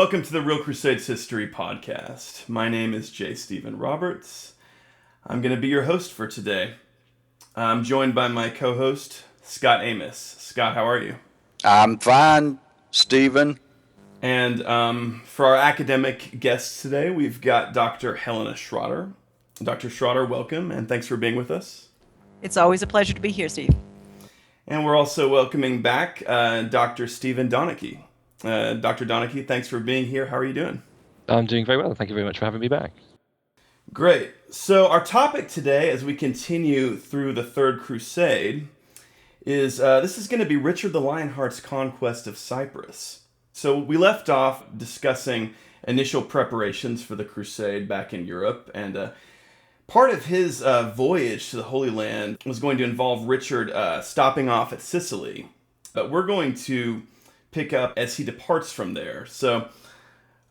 Welcome to the Real Crusades History Podcast. My name is J. Stephen Roberts. I'm going to be your host for today. I'm joined by my co-host, Scott Amos. Scott, how are you? I'm fine, Stephen. And for our academic guests today, we've got Dr. Helena Schrader. Dr. Schrader, welcome, and thanks for being with us. It's always a pleasure to be here, Steve. And we're also welcoming back Dr. Stephen Donnachie. Dr. Donnachie, thanks for being here. How are you doing? I'm doing very well. Thank you very much for having me back. Great. So our topic today, as we continue through the Third Crusade, is this is going to be Richard the Lionheart's Conquest of Cyprus. So we left off discussing initial preparations for the Crusade back in Europe, and part of his voyage to the Holy Land was going to involve Richard stopping off at Sicily. But we're going to pick up as he departs from there. So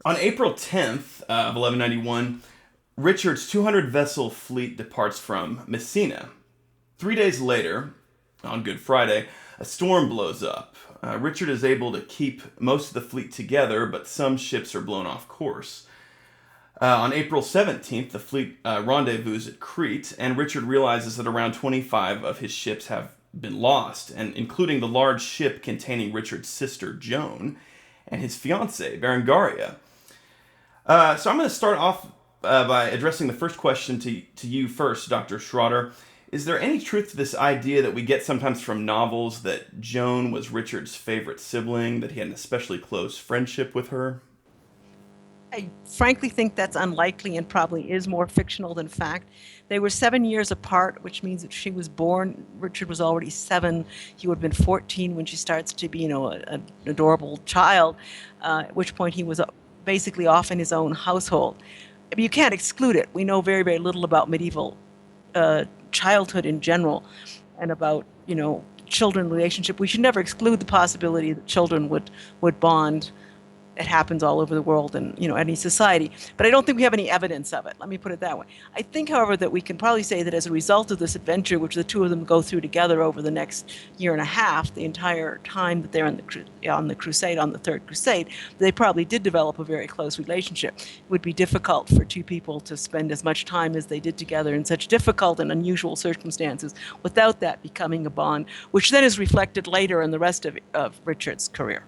on April 10th of 1191, Richard's 200-vessel fleet departs from Messina. 3 days later, on Good Friday, a storm blows up. Richard is able to keep most of the fleet together, but some ships are blown off course. On April 17th, the fleet rendezvous at Crete, and Richard realizes that around 25 of his ships have been lost, and including the large ship containing Richard's sister, Joan, and his fiancée, Berengaria. So I'm going to start off by addressing the first question to you first, Dr. Schrader. Is there any truth to this idea that we get sometimes from novels that Joan was Richard's favorite sibling, that he had an especially close friendship with her? I frankly think that's unlikely and probably is more fictional than fact. They were 7 years apart, which means that she was born, Richard was already 7. He would have been 14 when she starts to be, an adorable child, at which point he was basically off in his own household. I mean, you can't exclude it. We know very, very little about medieval childhood in general and about, children relationship. We should never exclude the possibility that children would bond. It happens all over the world in any society, but I don't think we have any evidence of it. Let me put it that way. I think, however, that we can probably say that as a result of this adventure, which the two of them go through together over the next year and a half, the entire time that they're on the crusade, on the Third Crusade, they probably did develop a very close relationship. It would be difficult for two people to spend as much time as they did together in such difficult and unusual circumstances without that becoming a bond, which then is reflected later in the rest of Richard's career.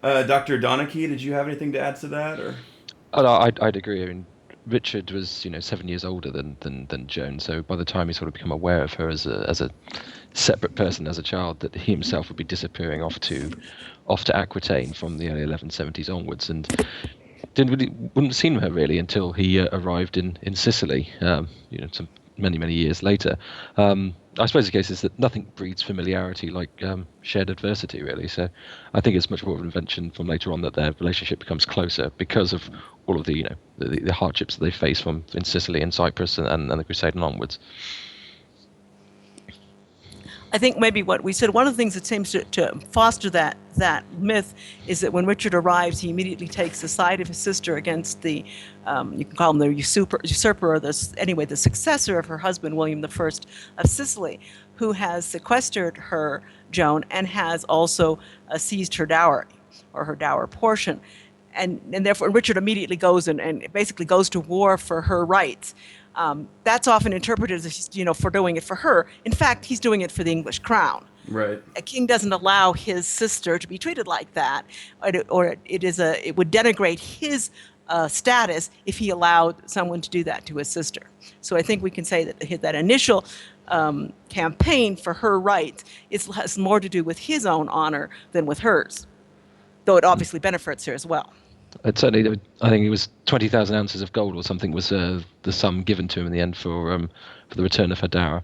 Dr. Donnachie, did you have anything to add to that? Or? Oh, no, I'd agree. I mean, Richard was 7 years older than Joan, so by the time he sort of become aware of her as a separate person as a child, that he himself would be disappearing off to Aquitaine from the early 1170s onwards, and wouldn't have seen her really until he arrived in Sicily. Some many years later. I suppose the case is that nothing breeds familiarity like shared adversity, really. So I think it's much more of an invention from later on that their relationship becomes closer because of all of the the hardships that they face in Sicily and Cyprus and the Crusade and onwards. I think maybe what we said, one of the things that seems to foster that myth is that when Richard arrives, he immediately takes the side of his sister against the, you can call him the usurper, or the successor of her husband, William I of Sicily, who has sequestered her, Joan, and has also seized her dowry, or her dower portion. And therefore Richard immediately goes and basically goes to war for her rights. That's often interpreted as, for doing it for her. In fact, he's doing it for the English crown. Right. A king doesn't allow his sister to be treated like that, or it would denigrate his status if he allowed someone to do that to his sister. So I think we can say that initial campaign for her rights has more to do with his own honor than with hers, though it obviously benefits her as well. Certainly, I think it was 20,000 ounces of gold or something was the sum given to him in the end for the return of her dower,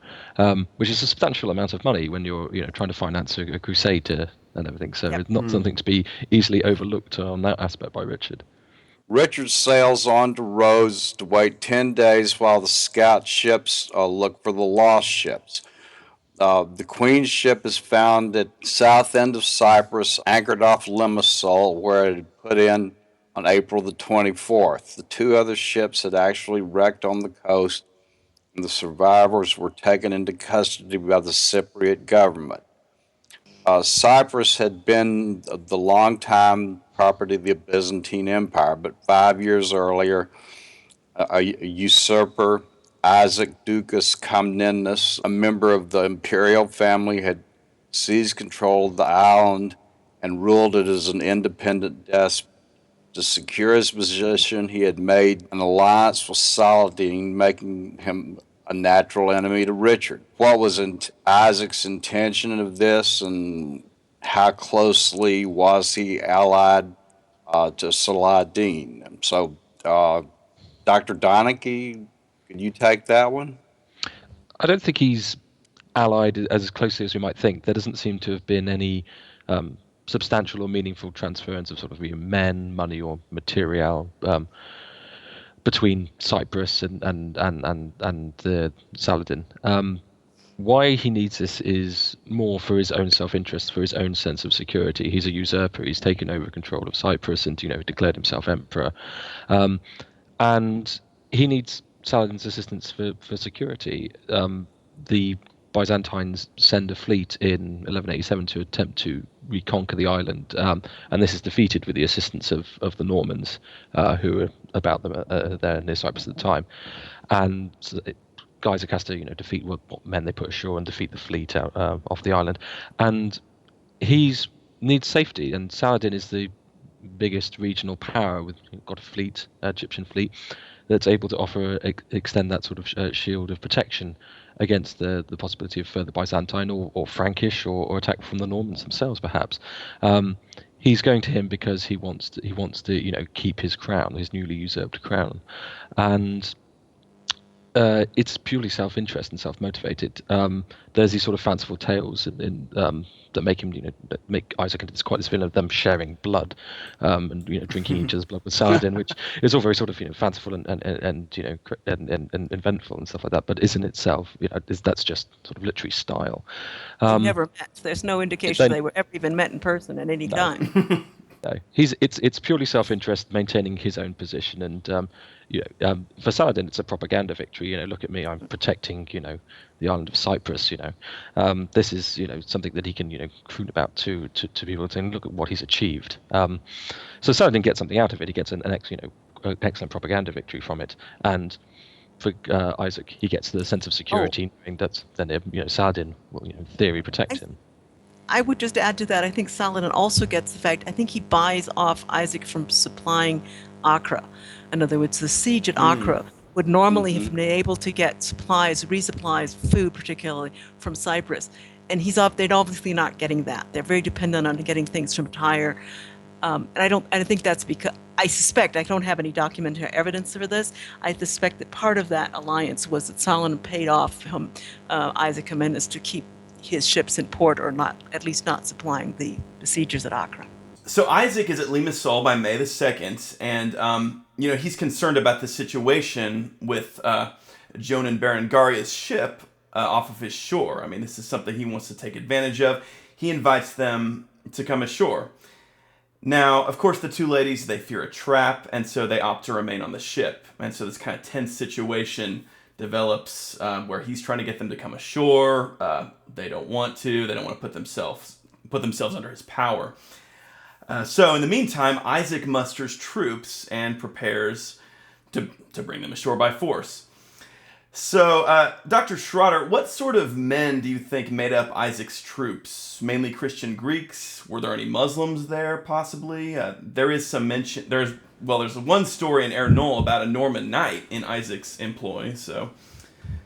which is a substantial amount of money when you're trying to finance a crusade and everything. So Yep. It's not something to be easily overlooked on that aspect by Richard. Richard sails on to Rhodes to wait 10 days while the scout ships look for the lost ships. The Queen's ship is found at south end of Cyprus, anchored off Limassol, where it had put in on April the 24th. The two other ships had actually wrecked on the coast, and the survivors were taken into custody by the Cypriot government. Cyprus had been the longtime property of the Byzantine Empire, but 5 years earlier, a usurper, Isaac Ducas Comnenus, a member of the imperial family, had seized control of the island and ruled it as an independent despot. To secure his position, he had made an alliance with Saladin, making him a natural enemy to Richard. What was Isaac's intention of this, and how closely was he allied to Saladin? So, Dr. Donnachie, could you take that one? I don't think he's allied as closely as we might think. There doesn't seem to have been any substantial or meaningful transference of sort of men, money, or material between Cyprus and the Saladin. Why he needs this is more for his own self-interest, for his own sense of security. He's a usurper. He's taken over control of Cyprus and declared himself emperor, and he needs Saladin's assistance for security. The Byzantines send a fleet in 1187 to attempt to reconquer the island, and this is defeated with the assistance of the Normans, who were about them there near Cyprus at the time. And so Isaac has to defeat what men they put ashore and defeat the fleet out off the island, and he's needs safety. And Saladin is the biggest regional power with got a fleet, Egyptian fleet, that's able to extend that sort of shield of protection against the possibility of further Byzantine or Frankish or attack from the Normans themselves, perhaps. He's going to him because he wants to keep his crown, his newly usurped crown, and it's purely self-interest and self-motivated. There's these sort of fanciful tales that make him, that make Isaac into quite this villain of them sharing blood, and drinking each other's blood with Saladin, which is all very sort of fanciful and inventful and stuff like that. But is in itself, that's just sort of literary style. They never met. There's no indication they were ever even met in person at any time. No, it's purely self-interest, maintaining his own position, and for Saladin, it's a propaganda victory. Look at me, I'm protecting, the island of Cyprus. This is, something that he can, croon about to people, saying, look at what he's achieved. So Saladin gets something out of it. He gets an excellent propaganda victory from it, and for Isaac, he gets the sense of security, knowing that then Saladin will, in theory, protect him. I would just add to that, I think Saladin also gets the fact, I think he buys off Isaac from supplying Accra. In other words, the siege at Accra would normally have been able to get resupplies, food particularly, from Cyprus. And they're obviously not getting that. They're very dependent on getting things from Tyre. And I think that's because, I suspect, I don't have any documentary evidence for this, I suspect that part of that alliance was that Saladin paid off Isaac Comnenus to keep his ships in port, or not, at least not supplying the besiegers at Accra. So Isaac is at Limassol by May the 2nd, and he's concerned about the situation with Joan and Berengaria's ship off of his shore. I mean, this is something he wants to take advantage of. He invites them to come ashore. Now, of course, the two ladies, they fear a trap, and so they opt to remain on the ship. And so this kind of tense situation develops where he's trying to get them to come ashore. They don't want to. They don't want to put themselves under his power. So in the meantime, Isaac musters troops and prepares to bring them ashore by force. So, Dr. Schrader, what sort of men do you think made up Isaac's troops? Mainly Christian Greeks? Were there any Muslims there, possibly? There is some mention. There's one story in Ernol about a Norman knight in Isaac's employ. So,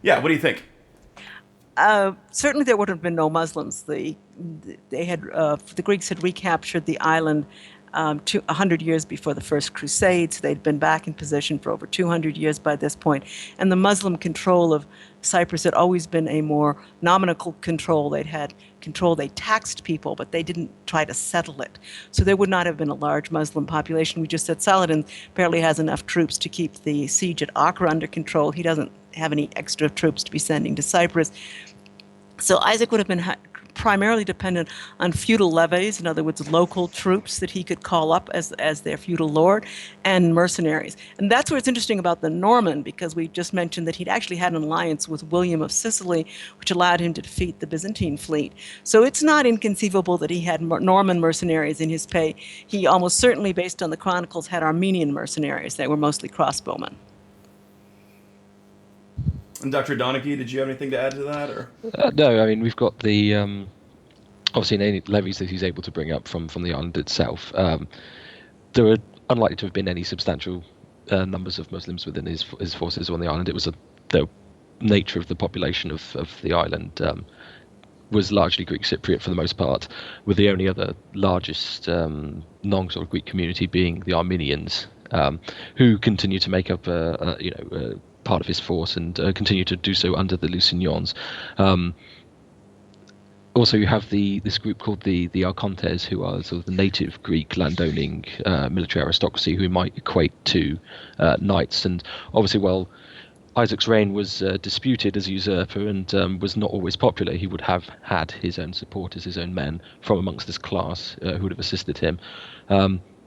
yeah, what do you think? Certainly, there would have been no Muslims. The Greeks had recaptured the island 100 years before the First Crusades. They'd been back in position for over 200 years by this point. And the Muslim control of Cyprus had always been a more nominal control. They'd had control. They taxed people, but they didn't try to settle it. So there would not have been a large Muslim population. We just said Saladin barely has enough troops to keep the siege at Accra under control. He doesn't have any extra troops to be sending to Cyprus. So Isaac would have been primarily dependent on feudal levies, in other words, local troops that he could call up as their feudal lord, and mercenaries. And that's what's interesting about the Norman, because we just mentioned that he'd actually had an alliance with William of Sicily, which allowed him to defeat the Byzantine fleet. So it's not inconceivable that he had Norman mercenaries in his pay. He almost certainly, based on the chronicles, had Armenian mercenaries. They were mostly crossbowmen. And Dr. Donnachie, did you have anything to add to that? Or No, I mean, we've got the obviously any levies that he's able to bring up from the island itself. There are unlikely to have been any substantial numbers of Muslims within his forces on the island. It was the nature of the population of the island was largely Greek Cypriot for the most part, with the only other largest non sort of Greek community being the Armenians, who continue to make up part of his force and continue to do so under the Lusignans. Also, you have this group called the Archontes, who are sort of the native Greek landowning military aristocracy, who might equate to knights. And obviously, while Isaac's reign was disputed as a usurper and was not always popular, he would have had his own supporters, his own men from amongst this class who would have assisted him.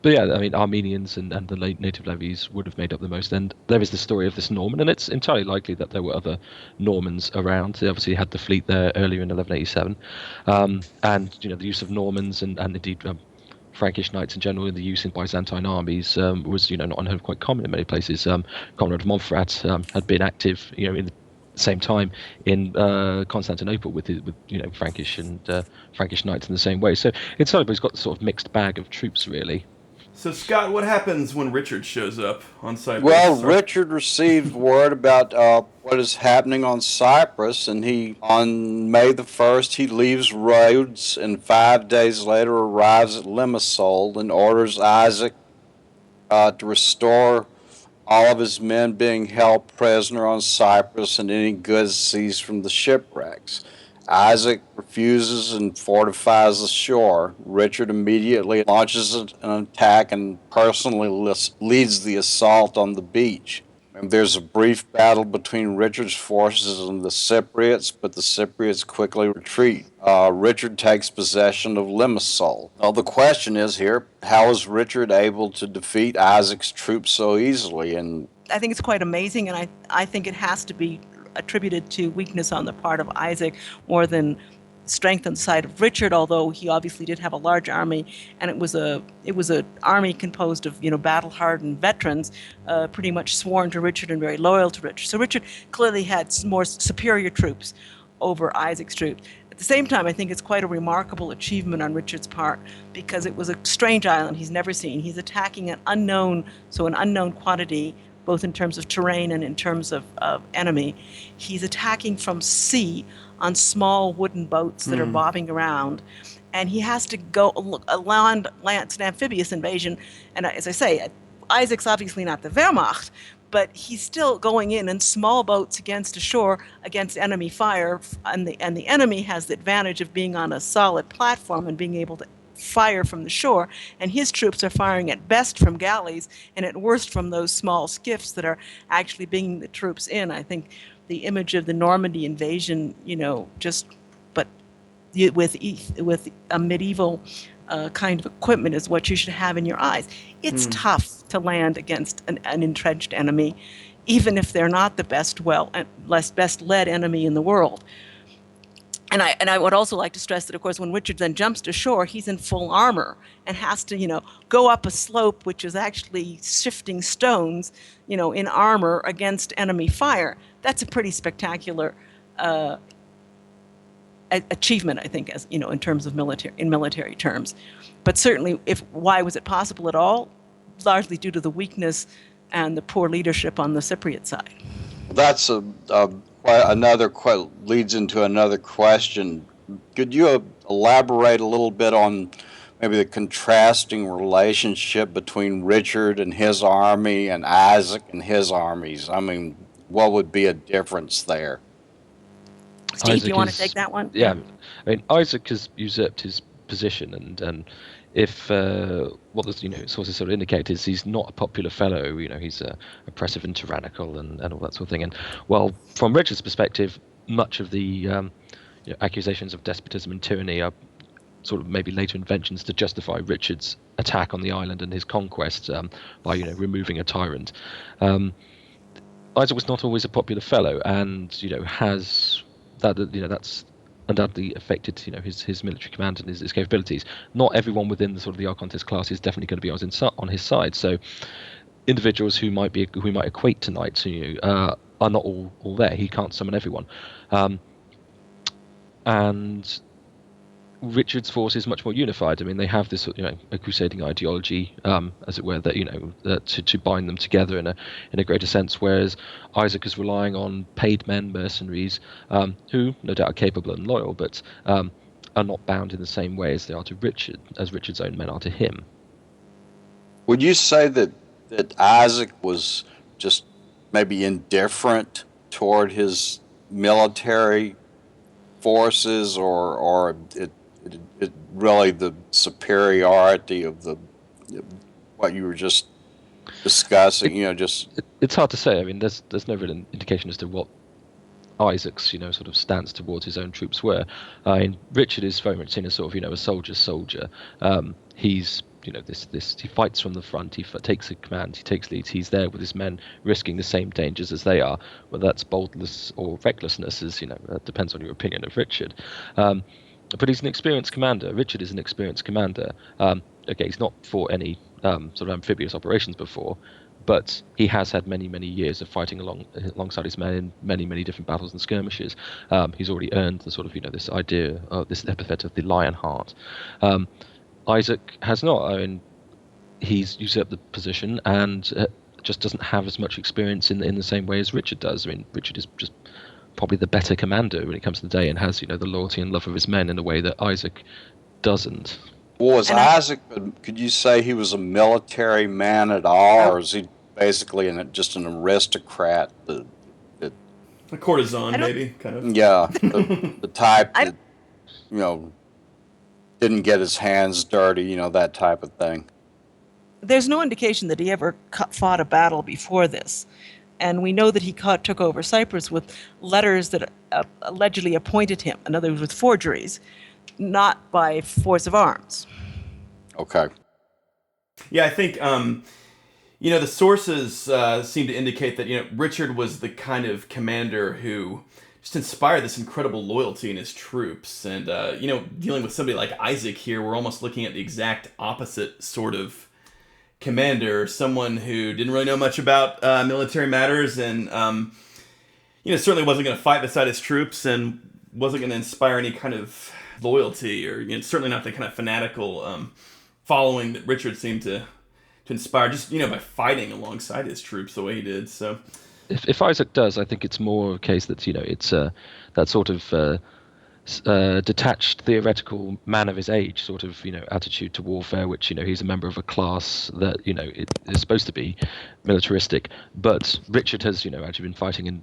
But yeah, I mean, Armenians and the native levies would have made up the most. And there is the story of this Norman, and it's entirely likely that there were other Normans around. They obviously had the fleet there earlier in 1187. And, the use of Normans and indeed Frankish knights in general, the use in Byzantine armies was, not unheard of, quite common in many places. Conrad of Montferrat had been active, in the same time in Constantinople with Frankish and Frankish knights in the same way. So it's sort of, he's got a sort of mixed bag of troops, really. so, Scott, what happens when Richard shows up on Cyprus? Well, Richard received word about what is happening on Cyprus, and on May the 1st, he leaves Rhodes, and 5 days later arrives at Limassol and orders Isaac to restore all of his men being held prisoner on Cyprus and any goods seized from the shipwrecks. Isaac refuses and fortifies the shore. Richard immediately launches an attack and personally leads the assault on the beach. And there's a brief battle between Richard's forces and the Cypriots, but the Cypriots quickly retreat. Richard takes possession of Limassol. Now the question is here, how is Richard able to defeat Isaac's troops so easily? And I think it's quite amazing, and I think it has to be attributed to weakness on the part of Isaac more than strength on the side of Richard, although he obviously did have a large army, and it was a army composed of battle-hardened veterans, pretty much sworn to Richard and very loyal to Richard. So Richard clearly had more superior troops over Isaac's troops. At the same time, I think it's quite a remarkable achievement on Richard's part, because it was a strange island he's never seen. He's attacking an unknown quantity, both in terms of terrain and in terms of enemy. He's attacking from sea on small wooden boats that are bobbing around, and he has to go land. It's an amphibious invasion, and as I say, Isaac's obviously not the Wehrmacht, but he's still going in small boats against a shore, against enemy fire, and the enemy has the advantage of being on a solid platform and being able to fire from the shore, and his troops are firing at best from galleys and at worst from those small skiffs that are actually bringing the troops in. I think the image of the Normandy invasion, but with a medieval kind of equipment is what you should have in your eyes. It's tough to land against an entrenched enemy, even if they're not the best led enemy in the world. And I would also like to stress that, of course, when Richard then jumps to shore, he's in full armor and has to, go up a slope which is actually shifting stones, in armor against enemy fire. That's a pretty spectacular achievement, I think, as in terms of military terms. But certainly, why was it possible at all? Largely due to the weakness and the poor leadership on the Cypriot side. that's leads into another question. Could you elaborate a little bit on maybe the contrasting relationship between Richard and his army and Isaac and his armies? I mean, what would be a difference there? Steve, do you want to take that one? Yeah, I mean, Isaac has usurped his position, and if what the sources sort of indicate is he's not a popular fellow, he's oppressive and tyrannical and all that sort of thing. And well, from Richard's perspective, much of the accusations of despotism and tyranny are sort of maybe later inventions to justify Richard's attack on the island and his conquest by removing a tyrant. Isaac was not always a popular fellow, and has that that's undoubtedly affected his military command and his capabilities. Not everyone within the sort of the Archontes class is definitely going to be on his side. So individuals who might equate to knights are not all there. He can't summon everyone, and Richard's force is much more unified. I mean, they have this, a crusading ideology, as it were, that to bind them together in a greater sense. Whereas Isaac is relying on paid men, mercenaries, who no doubt are capable and loyal, but are not bound in the same way as they are to Richard, as Richard's own men are to him. Would you say that Isaac was just maybe indifferent toward his military forces, or it really the superiority of what you were just discussing? It's hard to say. I mean, there's no real indication as to what Isaac's sort of stance towards his own troops were. Richard is very much seen as sort of a soldier's soldier. He's he fights from the front. He takes a command. He takes leads. He's there with his men, risking the same dangers as they are. Whether that's boldness or recklessness is that depends on your opinion of Richard. But he's an experienced commander. Richard is an experienced commander. Okay, he's not fought any sort of amphibious operations before, but he has had many, many years of fighting alongside his men in many, many different battles and skirmishes. He's already earned the sort of this idea, this epithet of the Lionheart. Isaac has not. I mean, he's usurped the position and just doesn't have as much experience in the same way as Richard does. I mean, Richard is just probably the better commander when it comes to the day, and has the loyalty and love of his men in a way that Isaac doesn't. Well, was Isaac, could you say he was a military man at all, or is he basically just an aristocrat? A courtesan, maybe, kind of. Yeah, the type that didn't get his hands dirty, that type of thing. There's no indication that he ever fought a battle before this. And we know that he took over Cyprus with letters that allegedly appointed him, in other words, with forgeries, not by force of arms. Okay. Yeah, I think, the sources seem to indicate that, Richard was the kind of commander who just inspired this incredible loyalty in his troops. And, dealing with somebody like Isaac here, we're almost looking at the exact opposite sort of commander, someone who didn't really know much about military matters, and certainly wasn't going to fight beside his troops, and wasn't going to inspire any kind of loyalty, or certainly not the kind of fanatical following that Richard seemed to inspire, just by fighting alongside his troops the way he did. So, if Isaac does, I think it's more a case that it's that sort of detached theoretical man of his age sort of attitude to warfare, which he's a member of a class that it is supposed to be militaristic, but Richard has actually been fighting in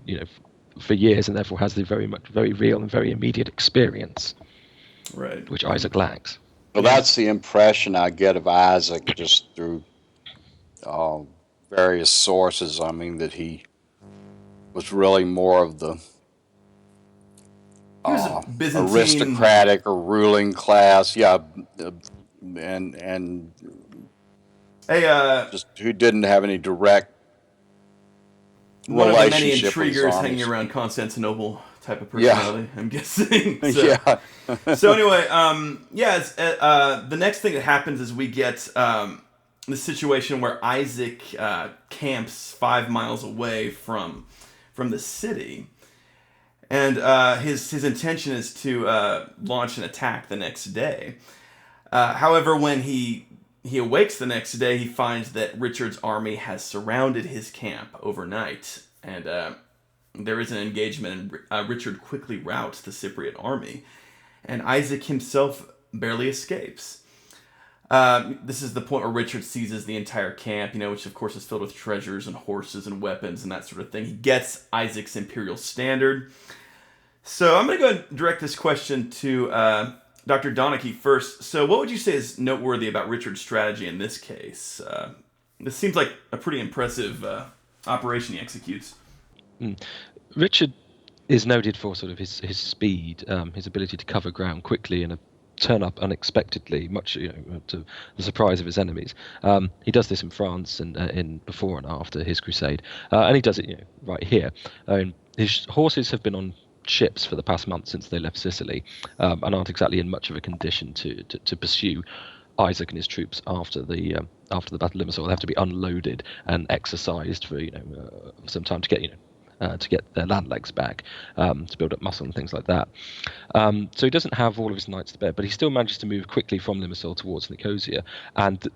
for years, and therefore has the very real and very immediate experience, right, which Isaac lacks. Well, that's the impression I get of Isaac just through various sources. I mean, that he was really more of the aristocratic or ruling class, and just who didn't have any direct one relationship of the many intriguers hanging around Constantinople type of personality, I'm guessing. So, so anyway, the next thing that happens is we get the situation where Isaac camps 5 miles away from the city. And his intention is to launch an attack the next day. However, when he awakes the next day, he finds that Richard's army has surrounded his camp overnight. And there is an engagement, and Richard quickly routs the Cypriot army. And Isaac himself barely escapes. This is the point where Richard seizes the entire camp, which of course is filled with treasures and horses and weapons and that sort of thing. He gets Isaac's imperial standard. So I'm going to go ahead and direct this question to Dr. Donnachie first. So what would you say is noteworthy about Richard's strategy in this case? This seems like a pretty impressive operation he executes. Richard is noted for sort of his speed, his ability to cover ground quickly and turn up unexpectedly, much to the surprise of his enemies. He does this in France and in before and after his crusade, and he does it right here. His horses have been on ships for the past month since they left Sicily, and aren't exactly in much of a condition to pursue Isaac and his troops after the Battle of Limassol. They have to be unloaded and exercised for some time to get their land legs back, to build up muscle and things like that. So he doesn't have all of his knights to bear, but he still manages to move quickly from Limassol towards Nicosia, and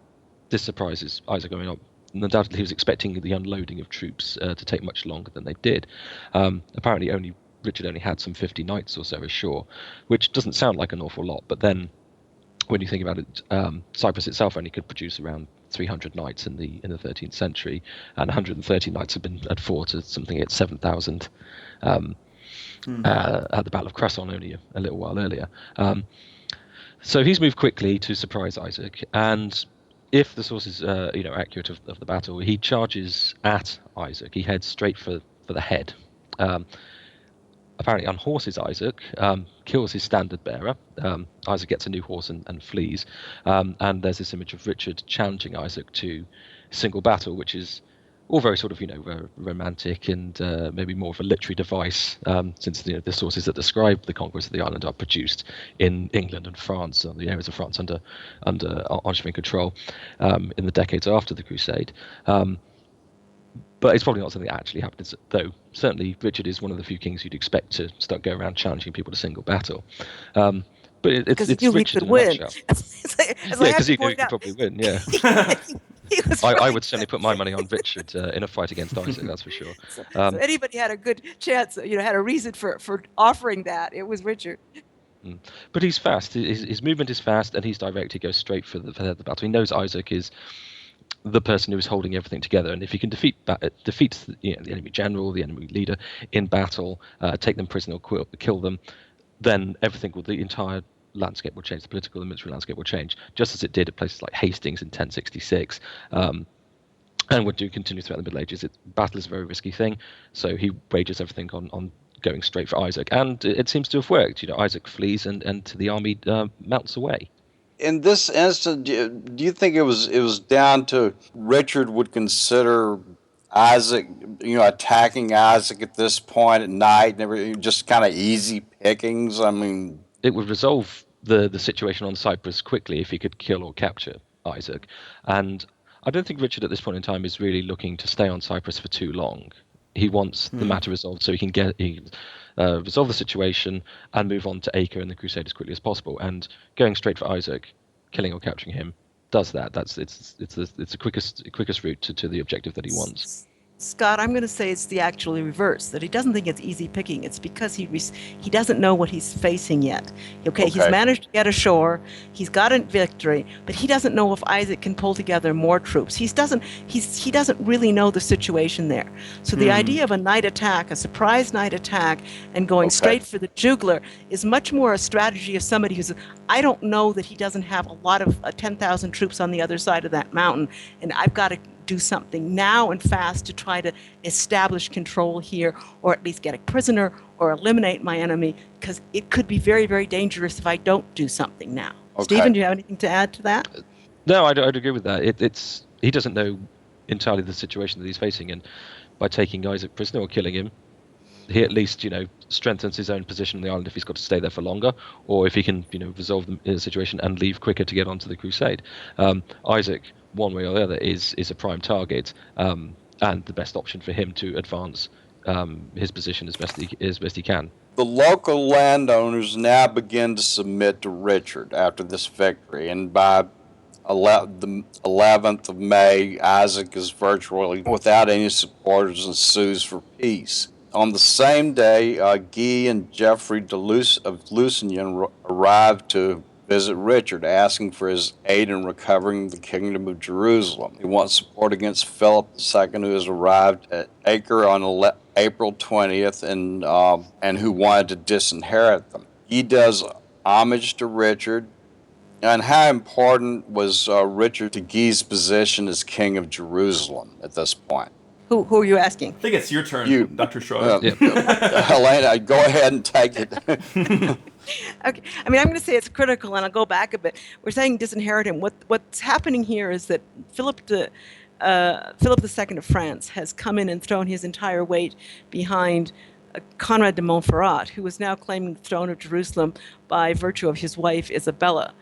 this surprises Isaac going up. Undoubtedly, he was expecting the unloading of troops to take much longer than they did. Apparently, Richard only had some 50 knights or so ashore, which doesn't sound like an awful lot, but then when you think about it, Cyprus itself only could produce around 300 knights in the 13th century, and 130 knights had fought at something at 7,000 at the Battle of Cresson only a little while earlier. So he's moved quickly to surprise Isaac, and if the sources are accurate of the battle, he charges at Isaac. He heads straight for the head. Apparently unhorses Isaac, kills his standard bearer. Isaac gets a new horse and flees. And there's this image of Richard challenging Isaac to single battle, which is all very sort of romantic and maybe more of a literary device, since the sources that describe the conquest of the island are produced in England and France, the areas of France under Angevin control, in the decades after the Crusade. But it's probably not something that actually happened, though certainly Richard is one of the few kings you'd expect to start going around challenging people to single battle. But it's Richard in a nutshell. Because he knew he could probably win, yeah. I would certainly put my money on Richard in a fight against Isaac, that's for sure. So anybody had a good chance, had a reason for offering that, it was Richard. But he's fast. His movement is fast, and he's direct. He goes straight for the battle. He knows Isaac is the person who is holding everything together, and if he can defeat the enemy general, the enemy leader in battle, take them prisoner or kill them, then the entire landscape will change. The political and military landscape will change, just as it did at places like Hastings in 1066, and would continue throughout the Middle Ages. Battle is a very risky thing, so he wages everything on going straight for Isaac, and it seems to have worked. Isaac flees, and the army melts away. In this instance, do you think it was down to Richard would consider Isaac, attacking Isaac at this point at night, and everything, just kind of easy pickings? I mean, it would resolve the situation on Cyprus quickly if he could kill or capture Isaac, and I don't think Richard at this point in time is really looking to stay on Cyprus for too long. He wants the matter resolved so he can resolve the situation and move on to Acre and the Crusade as quickly as possible. And going straight for Isaac, killing or capturing him, does that. It's the quickest route to the objective that he wants. Scott, I'm going to say it's the actually reverse, that he doesn't think it's easy picking. It's because he doesn't know what he's facing yet. Okay, he's managed to get ashore, he's got a victory, but he doesn't know if Isaac can pull together more troops. He doesn't really know the situation there. So the idea of a night attack, a surprise night attack, and going straight for the jugular is much more a strategy of somebody who's, I don't know that he doesn't have a lot of 10,000 troops on the other side of that mountain, and I've got to do something now and fast to try to establish control here, or at least get a prisoner or eliminate my enemy, because it could be very, very dangerous if I don't do something now. Stephen, do you have anything to add to that? No, I'd agree with that. He doesn't know entirely the situation that he's facing, and by taking Isaac prisoner or killing him, he at least strengthens his own position on the island if he's got to stay there for longer, or if he can resolve the situation and leave quicker to get onto the Crusade. Isaac, one way or the other, is a prime target, and the best option for him to advance his position as best he can. The local landowners now begin to submit to Richard after this victory, and by the 11th of May, Isaac is virtually without any supporters and sues for peace. On the same day, Guy and Geoffrey of Lusignan arrived to visit Richard, asking for his aid in recovering the kingdom of Jerusalem. He wants support against Philip II, who has arrived at Acre on April 20th and who wanted to disinherit them. He does homage to Richard. And how important was Richard to Guy's position as king of Jerusalem at this point? Who are you asking? I think it's your turn, You, Dr. Schrader. Helena, go ahead and take it. Okay, I mean, I'm going to say it's critical, and I'll go back a bit. We're saying disinherit him. What's happening here is that Philip II of France has come in and thrown his entire weight behind Conrad de Montferrat, who is now claiming the throne of Jerusalem by virtue of his wife Isabella.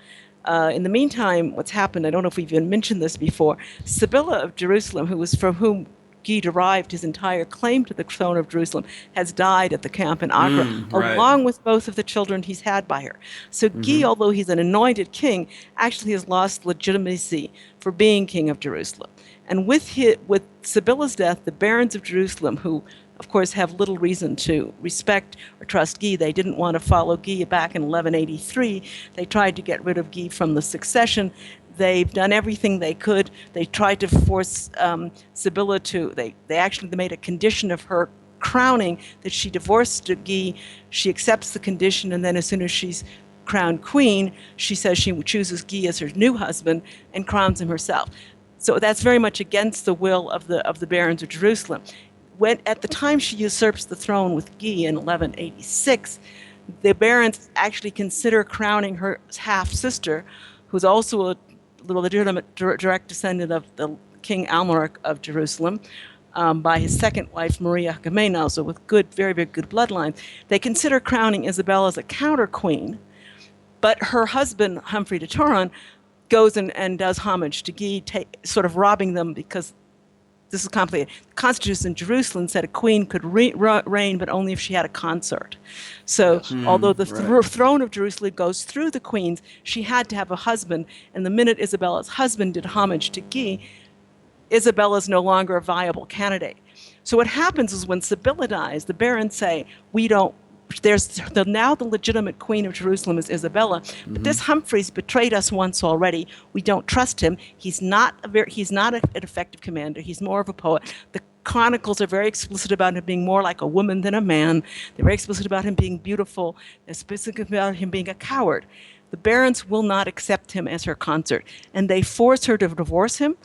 In the meantime, what's happened, I don't know if we've even mentioned this before, Sibylla of Jerusalem, who was from whom Guy derived his entire claim to the throne of Jerusalem, has died at the camp in Acre, right. along with both of the children he's had by her. So Guy, although he's an anointed king, actually has lost legitimacy for being king of Jerusalem. And with Sibylla's death, the barons of Jerusalem, who of course have little reason to respect or trust Guy. They didn't want to follow Guy back in 1183. They tried to get rid of Guy from the succession. They've done everything they could. They tried to force Sibylla to, they made a condition of her crowning that she divorced Guy. She accepts the condition, and then as soon as she's crowned queen, she says she chooses Guy as her new husband and crowns him herself. So that's very much against the will of the barons of Jerusalem. At the time she usurps the throne with Guy in 1186, the barons actually consider crowning her half-sister, who's also a legitimate direct descendant of the King Almaric of Jerusalem, by his second wife, Maria Jimena, so with very, very good bloodlines. They consider crowning Isabella as a counter-queen, but her husband, Humphrey de Turin, goes and does homage to Guy, sort of robbing them because this is complicated. The Constitution in Jerusalem said a queen could reign, but only if she had a consort. So although the throne of Jerusalem goes through the queens, she had to have a husband. And the minute Isabella's husband did homage to Guy, Isabella is no longer a viable candidate. So what happens is when Sibylla dies, the barons say, now the legitimate queen of Jerusalem is Isabella, but this Humphreys betrayed us once already. We don't trust him. He's not an effective commander. He's more of a poet. The chronicles are very explicit about him being more like a woman than a man. They're very explicit about him being beautiful. They're specific about him being a coward. The barons will not accept him as her consort, and they force her to divorce him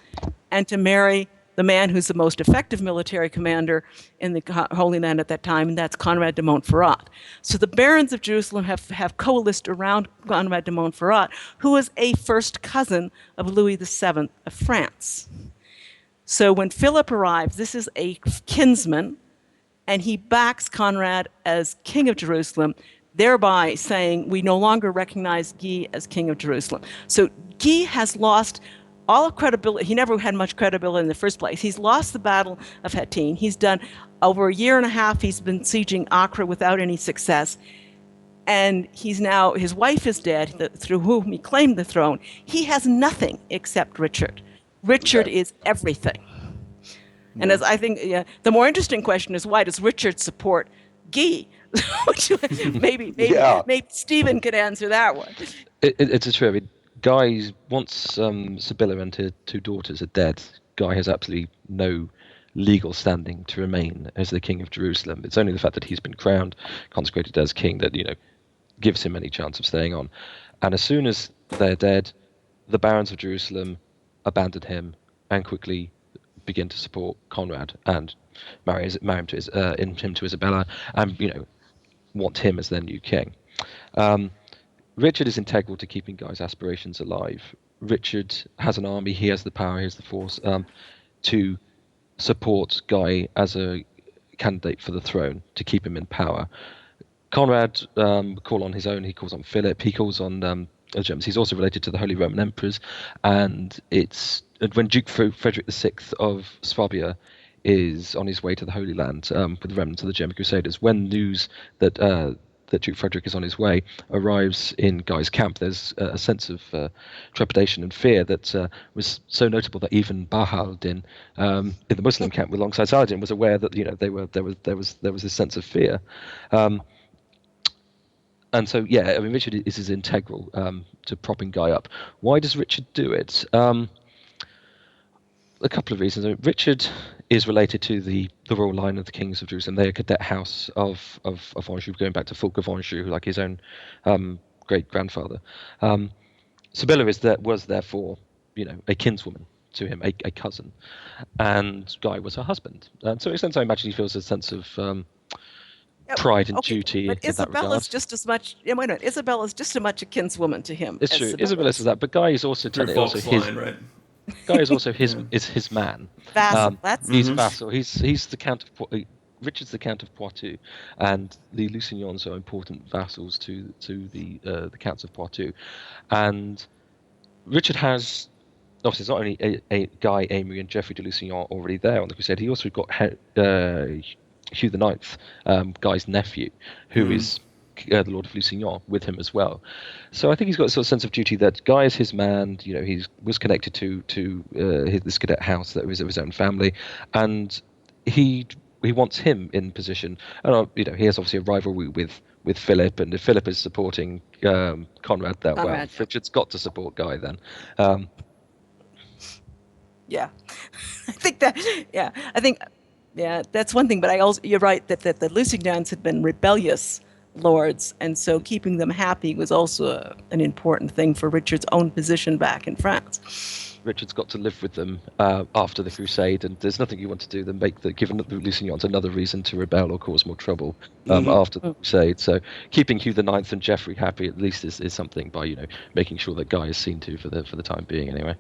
and to marry the man who's the most effective military commander in the Holy Land at that time, and that's Conrad de Montferrat. So the barons of Jerusalem have coalesced around Conrad de Montferrat, who was a first cousin of Louis VII of France. So when Philip arrives, this is a kinsman, and he backs Conrad as king of Jerusalem, thereby saying we no longer recognize Guy as king of Jerusalem. So Guy has lost all of credibility. He never had much credibility in the first place. He's lost the Battle of Hattin. He's done over a year and a half. He's been sieging Acre without any success. And his wife is dead, through whom he claimed the throne. He has nothing except Richard. Richard is everything. And as I think, the more interesting question is, why does Richard support Guy? maybe Stephen could answer that one. It's true. I mean, Guy, once Sibylla and her two daughters are dead, Guy has absolutely no legal standing to remain as the king of Jerusalem. It's only the fact that he's been crowned, consecrated as king, that gives him any chance of staying on. And as soon as they're dead, the barons of Jerusalem abandon him and quickly begin to support Conrad and marry him to Isabella, and want him as their new king. Richard is integral to keeping Guy's aspirations alive. Richard has an army, he has the power, he has the force to support Guy as a candidate for the throne, to keep him in power. Conrad call on his own, he calls on Philip, he calls on Germans. He's also related to the Holy Roman Emperors, and it's when Duke Frederick VI of Swabia is on his way to the Holy Land with the remnants of the German Crusaders, when news that Duke Frederick is on his way arrives in Guy's camp, there's a sense of trepidation and fear that was so notable that even Bahaldin in the Muslim camp alongside Saladin was aware that there was this sense of fear. And so, Richard is integral to propping Guy up. Why does Richard do it? A couple of reasons. Richard is related to the royal line of the kings of Jerusalem. They're a cadet house of Anjou, going back to Fulk of Anjou, like his own great grandfather. Sibylla was therefore, a kinswoman to him a cousin, and Guy was her husband. And to an extent, I imagine he feels a sense of pride and duty but in that regard. Isabella's just as much. Wait a minute, Isabella's just as much a kinswoman to him. It's as true. Sibella Isabella says that, but Guy is also Through technically also Falk's his. line, right? Guy is also his man. Vassal. That's He's vassal. He's the Count of Richard's the Count of Poitou, and the Lusignans are important vassals to the Counts of Poitou, and Richard has. Obviously, it's not only a Guy, Amory, and Geoffrey de Lusignan already there on the Crusade. He also got Hugh the Ninth, Guy's nephew, who is the Lord of Lusignan, with him as well. So I think he's got a sort of sense of duty that Guy is his man. You know, he was connected to this cadet house that was of his own family, and he wants him in position. And you know, he has obviously a rivalry with Philip, and if Philip is supporting Conrad that well, Richard's got to support Guy then. Yeah, I think that. Yeah, I think. Yeah, that's one thing. But you're right that the Lusignans had been rebellious lords, and so keeping them happy was also an important thing for Richard's own position back in France. Richard's got to live with them after the Crusade, and there's nothing you want to do than giving the Lusignans another reason to rebel or cause more trouble after the Crusade. So keeping Hugh the Ninth and Geoffrey happy at least is something by making sure that Guy is seen to for the time being anyway.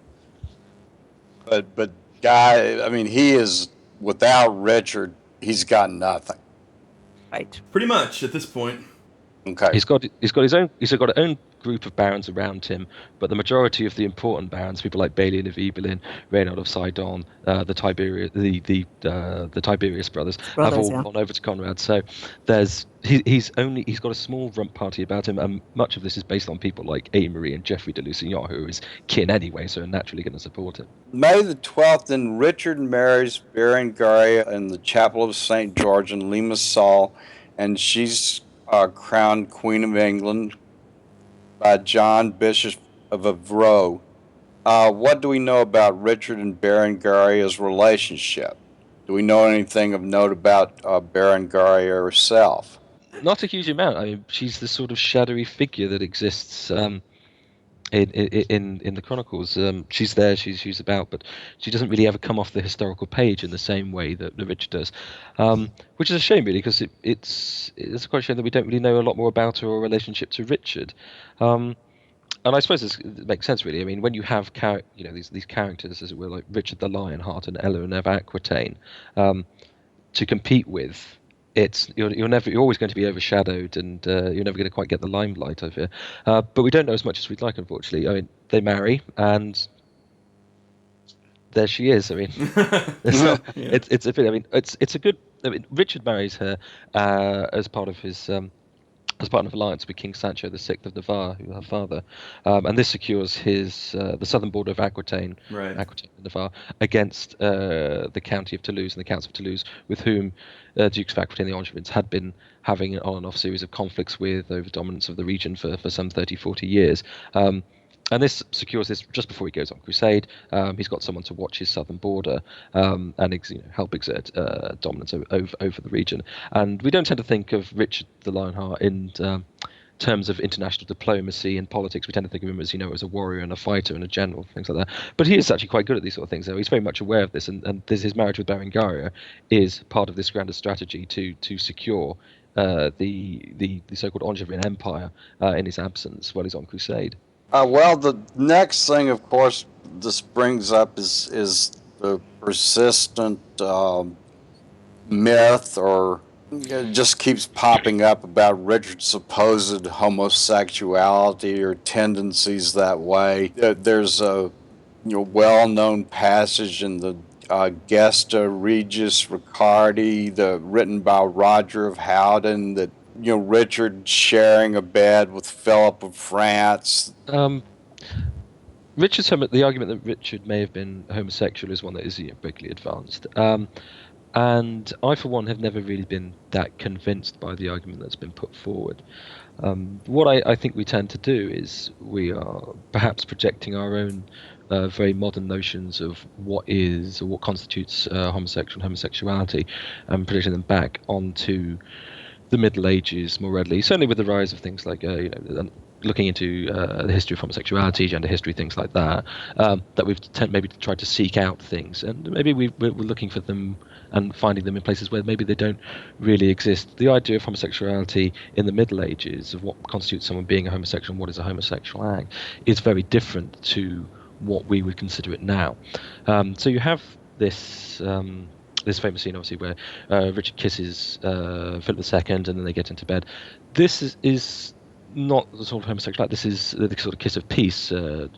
But Guy, I mean, he is, without Richard, he's got nothing. Right. Pretty much at this point. Okay. He's got his own group of barons around him, but the majority of the important barons, people like Balian of Ibelin, Reynard of Sidon, the Tiberius brothers have all gone over to Conrad. So he's got a small rump party about him, and much of this is based on people like Amory and Geoffrey de Lusignan, who is kin anyway, so are naturally going to support him. May the 12th, then Richard marries Berengaria in the chapel of St. George in Limassol, and she's crowned Queen of England by John, Bishop of Evreux. What do we know about Richard and Berengaria's relationship? Do we know anything of note about Berengaria herself? Not a huge amount. I mean, she's the sort of shadowy figure that exists in the chronicles. She's there, she's about, but she doesn't really ever come off the historical page in the same way that Richard does, which is a shame really, because it's quite a shame that we don't really know a lot more about her or relationship to Richard. And I suppose it makes sense really. I mean, when you have these characters, as it were, like Richard the Lionheart and Eleanor of Aquitaine, to compete with, you're always going to be overshadowed, and you're never going to quite get the limelight of it. But we don't know as much as we'd like, unfortunately. I mean, they marry, and there she is. I mean, it's a bit. I mean, it's a good. I mean, Richard marries her as part of his. As part of an alliance with King Sancho VI of Navarre, who her father, and this secures his the southern border of Aquitaine, Aquitaine and Navarre, against the county of Toulouse and the counts of Toulouse, with whom Dukes of Aquitaine and the Angevins had been having an on-and-off series of conflicts with over dominance of the region for some 30-40 years. And this secures this just before he goes on crusade. He's got someone to watch his southern border and help exert dominance over the region. And we don't tend to think of Richard the Lionheart in terms of international diplomacy and politics. We tend to think of him as as a warrior and a fighter and a general, things like that. But he is actually quite good at these sort of things. He's very much aware of this, and his marriage with Berengaria is part of this grander strategy to secure the so-called Angevin Empire in his absence while he's on crusade. Well, the next thing, of course, this brings up is the persistent myth, or it just keeps popping up, about Richard's supposed homosexuality or tendencies that way. There's a well-known passage in the Gesta Regis Riccardi, written by Roger of Howden, that Richard sharing a bed with Philip of France. The argument that Richard may have been homosexual is one that is regularly advanced. And I, for one, have never really been that convinced by the argument that's been put forward. What I think we tend to do is we are perhaps projecting our own very modern notions of what is or what constitutes homosexuality, and projecting them back onto the Middle Ages more readily, certainly with the rise of things like looking into the history of homosexuality, gender history, things like that, that we've maybe tried to seek out things, and maybe we're looking for them and finding them in places where maybe they don't really exist. The idea of homosexuality in the Middle Ages, of what constitutes someone being a homosexual and what is a homosexual act, is very different to what we would consider it now. So you have this this famous scene, obviously, where Richard kisses Philip II, and then they get into bed. This is not the sort of homosexual act. This is the sort of kiss of peace,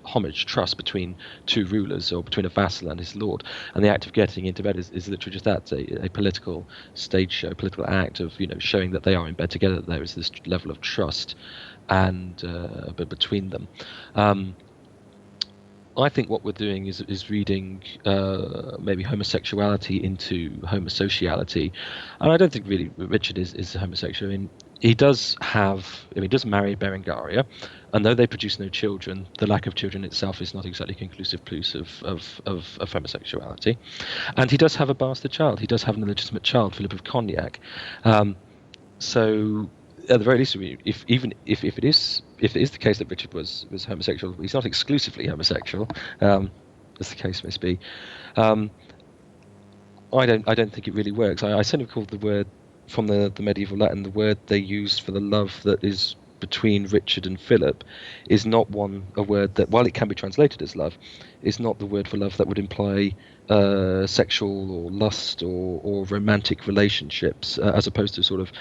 homage, trust between two rulers, or between a vassal and his lord. And the act of getting into bed is literally just that, a political stage show, political act of showing that they are in bed together, that there is this level of trust and between them. I think what we're doing is reading maybe homosexuality into homosociality, and I don't think really Richard is homosexual. I mean, he does marry Berengaria, and though they produce no children, the lack of children itself is not exactly conclusive proof of homosexuality. And he does have a bastard child. He does have an illegitimate child, Philip of Cognac. So at the very least, if it is the case that Richard was homosexual, he's not exclusively homosexual, as the case must be. I don't think it really works. I certainly recall the word from the medieval Latin, the word they used for the love that is between Richard and Philip is not a word that, while it can be translated as love, is not the word for love that would imply sexual or lust or romantic relationships, as opposed to sort of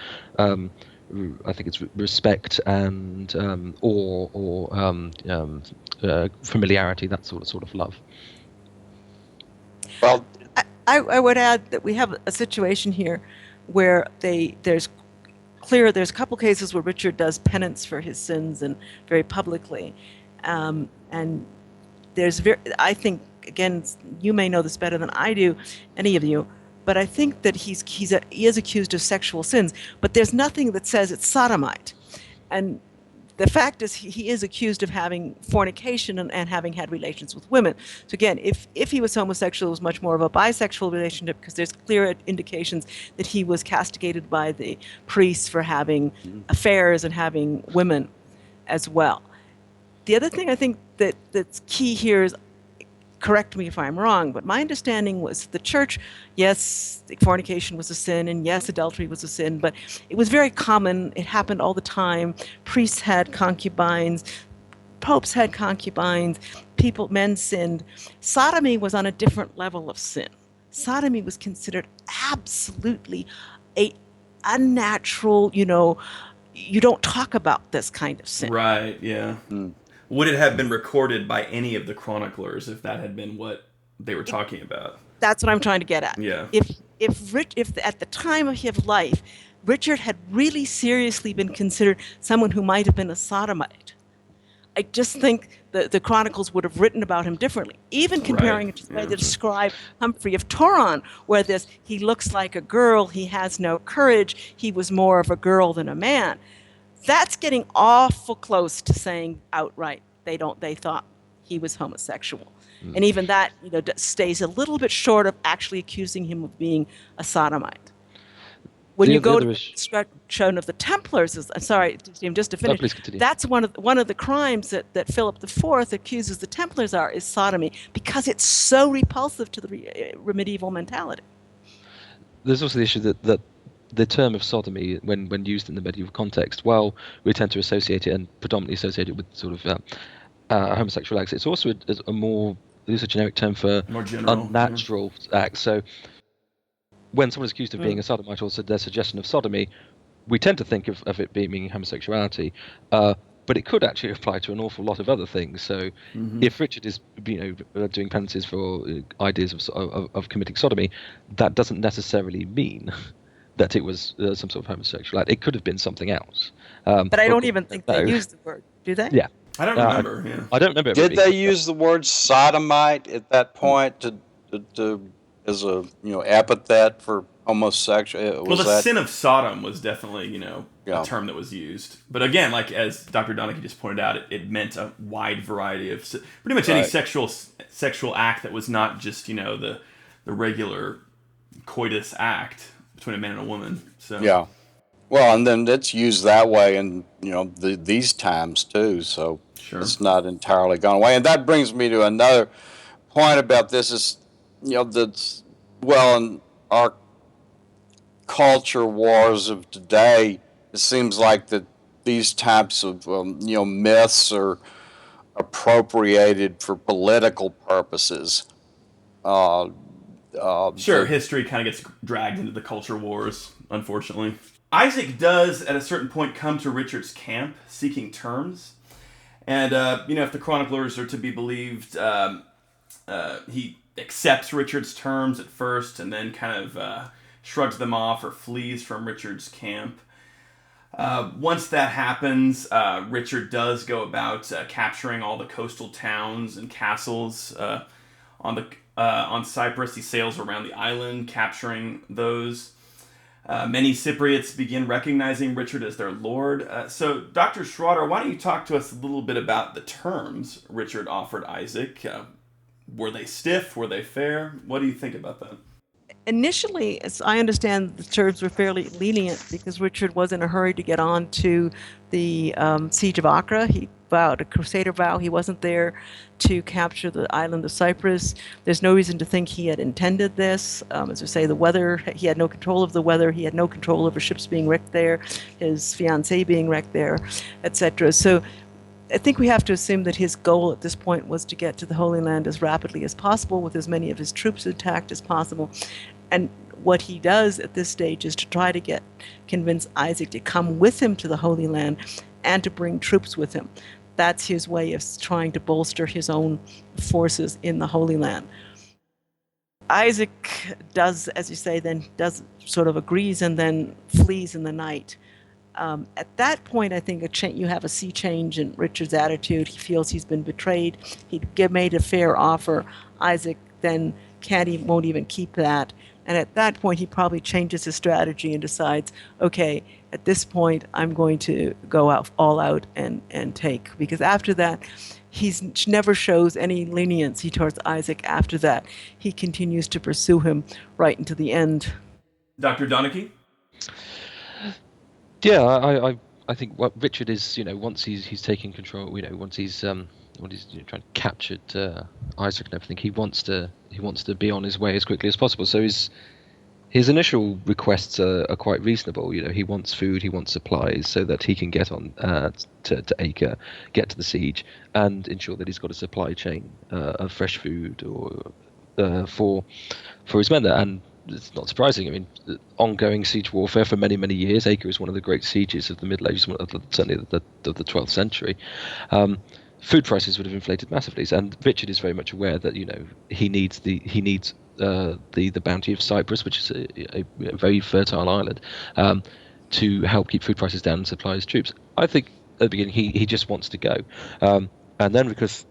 I think it's respect and or familiarity, that sort of love. Well, I would add that we have a situation here where there's a couple cases where Richard does penance for his sins and very publicly, and I think, again, you may know this better than I do, any of you, but I think that he is accused of sexual sins, but there's nothing that says it's sodomite, and the fact is he is accused of having fornication and having had relations with women. So again, if he was homosexual, it was much more of a bisexual relationship, because there's clear indications that he was castigated by the priests for having affairs and having women as well. The other thing I think that's key here is, correct me if I'm wrong, but my understanding was the church, yes, fornication was a sin, and yes, adultery was a sin, but it was very common. It happened all the time. Priests had concubines. Popes had concubines. Men sinned. Sodomy was on a different level of sin. Sodomy was considered absolutely a unnatural, you don't talk about this kind of sin. Right, yeah. Would it have been recorded by any of the chroniclers if that had been what they were talking about? That's what I'm trying to get at. Yeah. If at the time of his life, Richard had really seriously been considered someone who might have been a sodomite, I just think the chronicles would have written about him differently, even comparing it to the way they describe Humphrey of Toron, where he looks like a girl, he has no courage, he was more of a girl than a man. That's getting awful close to saying outright they thought he was homosexual. And even that stays a little bit short of actually accusing him of being a sodomite. When you go to the destruction of the Templars, sorry, Jim, just to finish, that's one of the crimes that Philip IV accuses the Templars is sodomy, because it's so repulsive to the medieval mentality. There's also the issue that the term of sodomy, when used in the medieval context, while we tend to associate it and predominantly associate it with sort of homosexual acts, it's also a more generic term for unnatural acts. So when someone is accused of being a sodomite, or their suggestion of sodomy, we tend to think of it being homosexuality, but it could actually apply to an awful lot of other things. So if Richard is doing penances for ideas of committing sodomy, that doesn't necessarily mean that it was some sort of homosexual act. It could have been something else. But I don't even think they used the word, do they? Yeah. I don't remember. I don't remember. Did they use the word sodomite at that point to as a epithet for homosexual? Well, the sin of Sodom was definitely a term that was used. But again, like as Dr. Donnachie just pointed out, it meant a wide variety of pretty much any sexual act that was not just the regular coitus act between a man and a woman. So yeah. Well, and then it's used that way in these times too. So Sure. it's not entirely gone away. And that brings me to another point about this is that's in our culture wars of today, it seems like that these types of myths are appropriated for political purposes. Uh, Sure, the history kind of gets dragged into the culture wars, unfortunately. Isaac does, at a certain point, come to Richard's camp seeking terms. And, if the chroniclers are to be believed, he accepts Richard's terms at first and then kind of shrugs them off or flees from Richard's camp. Once that happens, Richard does go about capturing all the coastal towns and castles on Cyprus. He sails around the island, capturing those. Many Cypriots begin recognizing Richard as their lord. So, Dr. Schrader, why don't you talk to us a little bit about the terms Richard offered Isaac? Were they stiff? Were they fair? What do you think about that? Initially, as I understand, the terms were fairly lenient because Richard was in a hurry to get on to the siege of Acre. He vowed a crusader vow. He wasn't there to capture the island of Cyprus. There's no reason to think he had intended this. As we say, the weather, he had no control of the weather. He had no control over ships being wrecked there, his fiancée being wrecked there, etc. So I think we have to assume that his goal at this point was to get to the Holy Land as rapidly as possible with as many of his troops intact as possible. And what he does at this stage is to try to convince Isaac to come with him to the Holy Land and to bring troops with him. That's his way of trying to bolster his own forces in the Holy Land. Isaac does, as you say, then does sort of agrees and then flees in the night. At that point, I think you have a sea change in Richard's attitude. He feels he's been betrayed. He made a fair offer. Isaac then won't even keep that. And at that point, he probably changes his strategy and decides, okay, at this point, I'm going to go all out and take. Because after that, he never shows any leniency towards Isaac after that. He continues to pursue him right into the end. Dr. Donnachie? Yeah, I think what Richard is, once he's taken control, once he's trying to capture Isaac and everything, he wants to be on his way as quickly as possible. So his initial requests are quite reasonable. He wants food, he wants supplies, so that he can get on to Acre, get to the siege, and ensure that he's got a supply chain of fresh food or for his men there. And it's not surprising. I mean, ongoing siege warfare for many, many years. Acre is one of the great sieges of the Middle Ages, certainly of the 12th century. Food prices would have inflated massively, and Richard is very much aware that he needs the bounty of Cyprus, which is a very fertile island, to help keep food prices down and supply his troops. I think at the beginning he just wants to go, and then because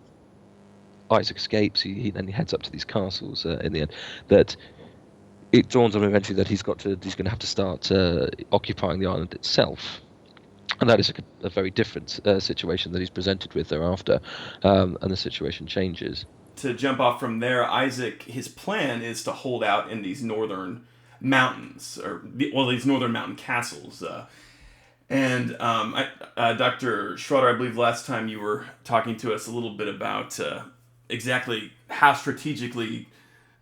Isaac escapes, he then heads up to these castles in the end. That it dawns on him eventually that he's going to have to start occupying the island itself. And that is a very different situation that he's presented with thereafter, and the situation changes. To jump off from there, Isaac, his plan is to hold out in these northern mountains, these northern mountain castles. Dr. Schrader, I believe last time you were talking to us a little bit about exactly how strategically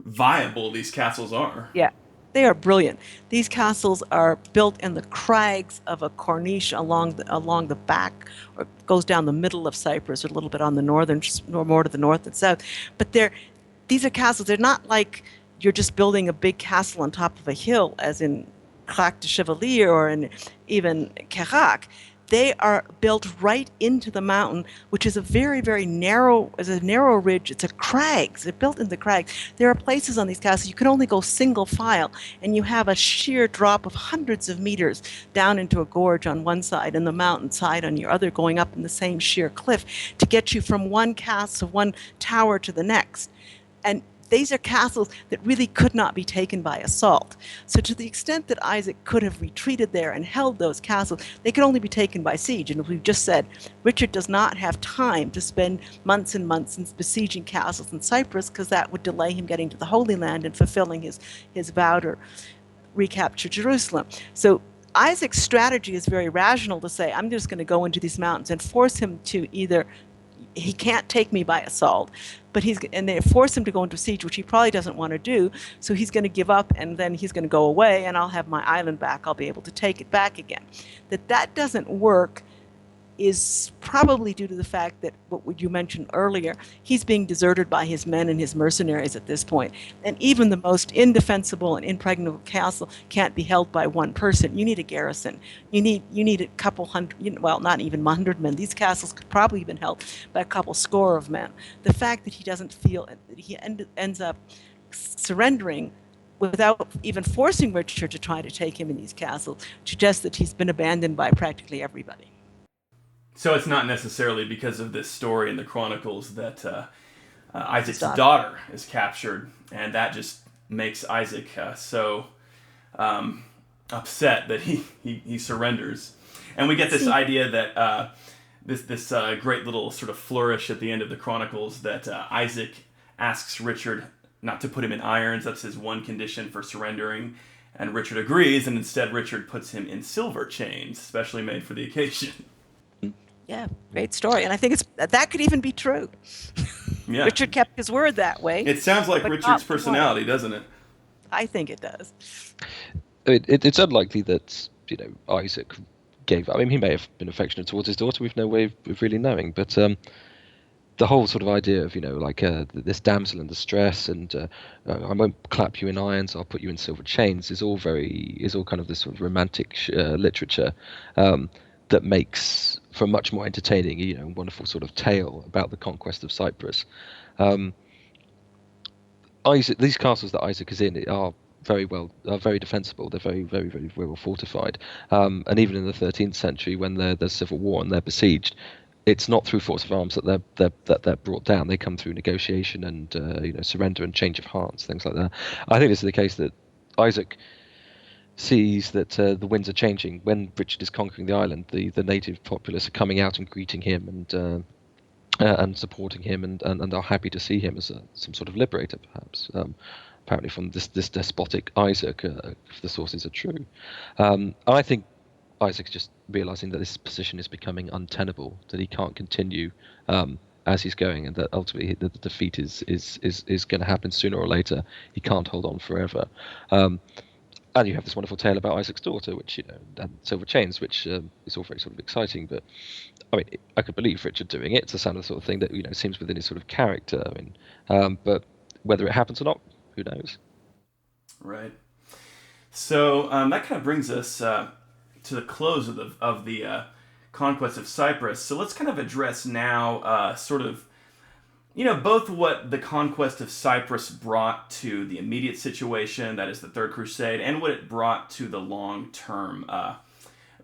viable these castles are. Yeah. They are brilliant. These castles are built in the crags of a corniche along the back, or goes down the middle of Cyprus, or a little bit on the northern, more to the north and south. But these are castles. They're not like you're just building a big castle on top of a hill, as in Claque de Chevalier or in even Carac. They are built right into the mountain, which is a very, very narrow ridge. It's a crags. They're built in the crags. There are places on these castles you can only go single file, and you have a sheer drop of hundreds of meters down into a gorge on one side and the mountain side on your other, going up in the same sheer cliff to get you from one castle, one tower to the next. And these are castles that really could not be taken by assault. So to the extent that Isaac could have retreated there and held those castles, they could only be taken by siege. And as we've just said, Richard does not have time to spend months and months in besieging castles in Cyprus, because that would delay him getting to the Holy Land and fulfilling his vow to recapture Jerusalem. So Isaac's strategy is very rational to say, I'm just going to go into these mountains and force him to either, he can't take me by assault, but and they force him to go into siege, which he probably doesn't want to do. So he's going to give up, and then he's going to go away, and I'll have my island back. I'll be able to take it back again. That doesn't work is probably due to the fact that what you mentioned earlier, he's being deserted by his men and his mercenaries at this point. And even the most indefensible and impregnable castle can't be held by one person. You need a garrison. You need a couple hundred, well, not even 100 men. These castles could probably have been held by a couple score of men. The fact that he doesn't feel that he ends up surrendering without even forcing Richard to try to take him in these castles suggests that he's been abandoned by practically everybody. So it's not necessarily because of this story in the Chronicles that Isaac's daughter is captured, and that just makes Isaac so upset that he surrenders. And we get this idea that this great little sort of flourish at the end of the Chronicles that Isaac asks Richard not to put him in irons. That's his one condition for surrendering. And Richard agrees, and instead Richard puts him in silver chains, specially made for the occasion. Yeah, great story. And I think that could even be true. Yeah. Richard kept his word that way. It sounds like Richard's personality, doesn't it? I think it does. It's unlikely that, Isaac gave up. I mean, he may have been affectionate towards his daughter. We've no way of really knowing. But the whole sort of idea of, this damsel in distress and I won't clap you in irons, I'll put you in silver chains is all kind of this sort of romantic literature that makes for a much more entertaining, wonderful sort of tale about the conquest of Cyprus. These castles that Isaac is in are very defensible. They're very, very, very well fortified. And even in the 13th century, when there's civil war and they're besieged, it's not through force of arms that they're brought down. They come through negotiation and surrender and change of hearts, things like that. I think this is the case that Isaac sees that the winds are changing. When Richard is conquering the island, the native populace are coming out and greeting him and supporting him and are happy to see him as some sort of liberator, perhaps. Apparently from this despotic Isaac, if the sources are true. I think Isaac's just realizing that this position is becoming untenable, that he can't continue as he's going, and that ultimately the defeat is going to happen sooner or later. He can't hold on forever. And you have this wonderful tale about Isaac's daughter, which, and silver chains, which is all very sort of exciting. But I mean, I could believe Richard doing it. It's the sound of the sort of thing that seems within his sort of character. I mean, but whether it happens or not, who knows? Right. So that kind of brings us to the close of the Conquest of Cyprus. So let's kind of address now sort of, both what the Conquest of Cyprus brought to the immediate situation, that is the Third Crusade, and what it brought to the long-term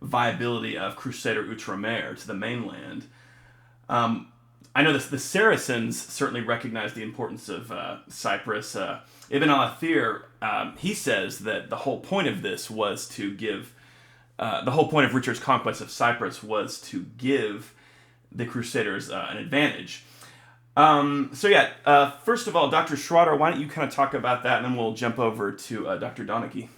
viability of Crusader Outremer to the mainland. I know the Saracens certainly recognized the importance of Cyprus. Ibn al-Athir, he says that the whole point of this was to give, the whole point of Richard's conquest of Cyprus was to give the Crusaders an advantage. First of all, Dr. Schrader, why don't you kind of talk about that, and then we'll jump over to Dr. Donnachie.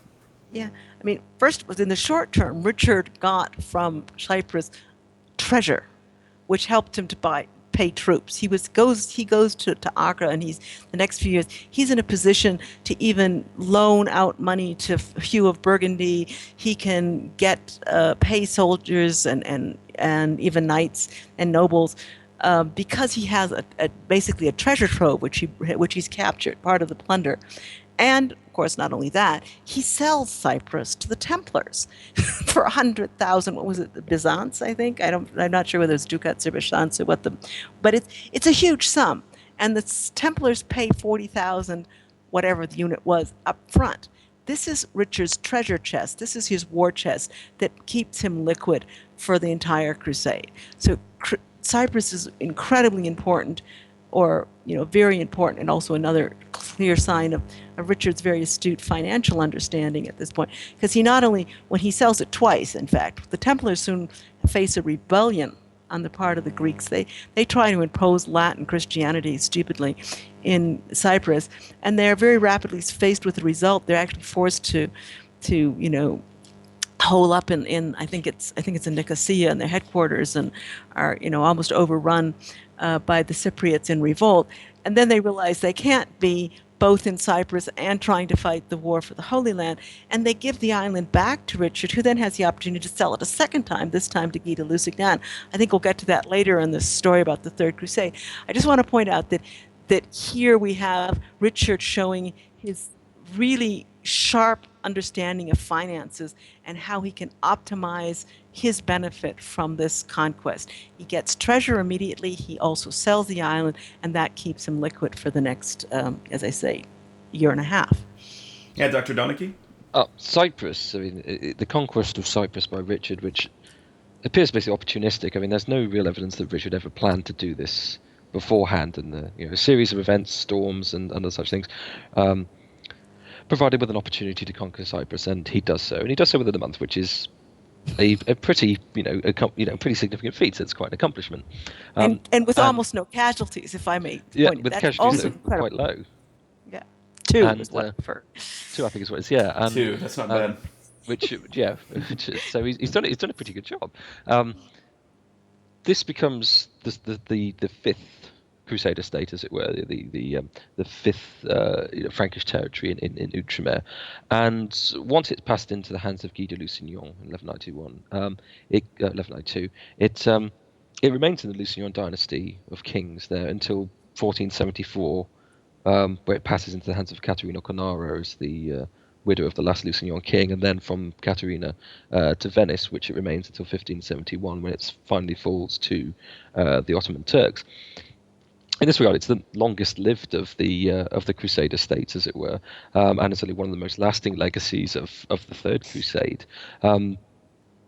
Yeah, I mean, first was in the short term, Richard got from Cyprus treasure, which helped him to pay troops. He goes to Acre, and the next few years he's in a position to even loan out money to Hugh of Burgundy. He can pay soldiers and even knights and nobles. Because he has basically a treasure trove which he's captured, part of the plunder. And, of course, not only that, he sells Cyprus to the Templars for 100,000, what was it, the Byzants, I think? I'm not sure whether it's ducats or byzants or but it's a huge sum. And the Templars pay 40,000, whatever the unit was, up front. This is Richard's treasure chest. This is his war chest that keeps him liquid for the entire crusade. So Cyprus is incredibly important, or very important, and also another clear sign of Richard's very astute financial understanding at this point. Because he not only, when he sells it twice, in fact, the Templars soon face a rebellion on the part of the Greeks. They try to impose Latin Christianity stupidly in Cyprus, and they're very rapidly faced with the result. They're actually forced to hole up in I think it's in Nicosia in their headquarters, and are almost overrun by the Cypriots in revolt. And then they realize they can't be both in Cyprus and trying to fight the war for the Holy Land, and they give the island back to Richard, who then has the opportunity to sell it a second time, this time to Guy de Lusignan. I think we'll get to that later in this story about the Third Crusade. I just want to point out that here we have Richard showing his really sharp understanding of finances and how he can optimize his benefit from this conquest. He gets treasure immediately. He also sells the island, and that keeps him liquid for the next, as I say, year and a half. Yeah, Dr. Donnachie? Cyprus. I mean, the conquest of Cyprus by Richard, which appears basically opportunistic. I mean, there's no real evidence that Richard ever planned to do this beforehand, and a series of events, storms, and other such things. Provided with an opportunity to conquer Cyprus, and he does so, within a month, which is a pretty pretty significant feat. So it's quite an accomplishment, and with almost no casualties, if I may point it. With That's casualties also quite low. Yeah, two and, is what for. Two, I think is what it's. Yeah, and, two. That's not bad. So he's done a pretty good job. This becomes the fifth Crusader state, as it were, the fifth Frankish territory in Outremer, and once it's passed into the hands of Guy de Lusignan in 1192, it remains in the Lusignan dynasty of kings there until 1474, where it passes into the hands of Caterina Cornaro as the widow of the last Lusignan king, and then from Caterina to Venice, which it remains until 1571, when it finally falls to the Ottoman Turks. In this regard, it's the longest lived of the Crusader states, as it were, and it's only one of the most lasting legacies of the Third Crusade.